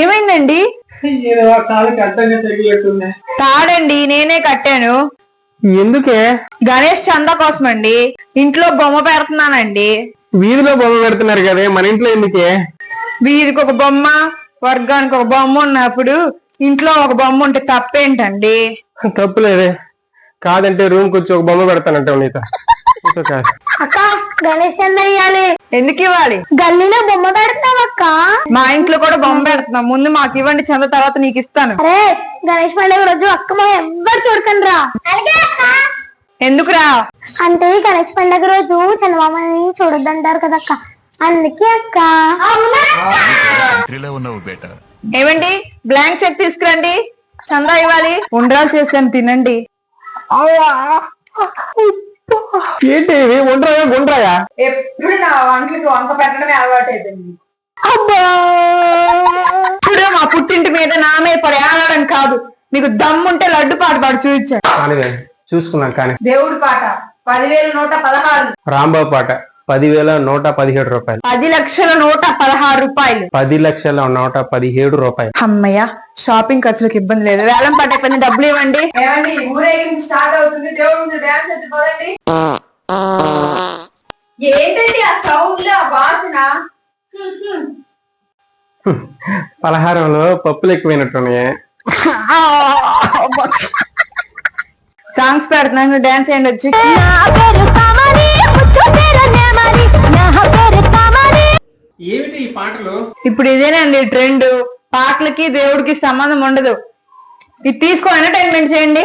ఏమైందండి? కాదండి, నేనే కట్టాను. ఎందుకే? గణేష్ చందా కోసం అండి. ఇంట్లో బొమ్మ పెడుతున్నానండి. వీధిలో బొమ్మ పెడుతున్నారు కదా, మన ఇంట్లో ఎందుకే? వీధికి ఒక బొమ్మ, వర్గానికి ఒక బొమ్మ ఉన్నప్పుడు ఇంట్లో ఒక బొమ్మ ఉంటే తప్పేంటండి? తప్పులేదే. కాదంటే రూమ్ కి వచ్చి ఒక బొమ్మ పెడతానంటావు నీతో. అక్క గణేష్ చందా ఇవ్వాలి. ఎందుకు ఇవ్వాలి? గల్లీలో బొమ్మ పెడతావు అక్క. మా ఇంట్లో కూడా బొమ్మ పెడుతున్నాం. ముందు మాకు ఇవ్వండి చందా, తర్వాత నీకు ఇస్తాను. అరే గణేష్ పండుగ రోజు అక్క మా ఎవ్వరు చూడకండి రా. ఎందుకురా? అంటే గణేష్ పండుగ రోజు చందమామని చూడొద్దంటారు కదక్క, అందుకే అక్క. ఏమండి, బ్లాంక్ చెక్ తీసుకురండి, చందా ఇవ్వాలి. ఉండ్రాలు చేసాను, తినండి. ఏంటి వండ్రాయా గుండ్రాయా? ఎప్పుడు నా వంటలకి వంక పెట్టడమే అలవాటు అయిపోయింది. అబ్బా, ఇప్పుడు మా పుట్టింటి మీద నా మీద పడి ఆడడం కాదు. మీకు దమ్ముంటే లడ్డు పాట పాడు చూపించాను. చూసుకున్నాను కానీ. దేవుడి పాట 10,116. రాంబాబు పాట 10,117 రూపాయలు. 10,116 రూపాయలు. 10,117 రూపాయలు. అమ్మయ్య, షాపింగ్ ఖర్చులకు ఇబ్బంది లేదు. వేలం పాట అయిపోయింది, డబ్బులు ఇవ్వండి. ఏమండి, ఊరేగింపు స్టార్ట్ అవుతుంది. దేవుడు డాన్స్ ఎత్తిపోదండి. ఏంటండి ఆ సౌండ్, ఆ వాసన? పలహారంలో పప్పులు ఎక్కువైనట్టున్నాయి. సాంగ్స్ పెడుతున్నాను, డాన్స్ చేయండి వచ్చి. ఏమిటి ఈ పాటలు? ఇప్పుడు ఇదేనండి ట్రెండ్. పాటలకి దేవుడికి సంబంధం ఉండదు. ఇది తీసుకో, ఎంటర్టైన్మెంట్ చేయండి.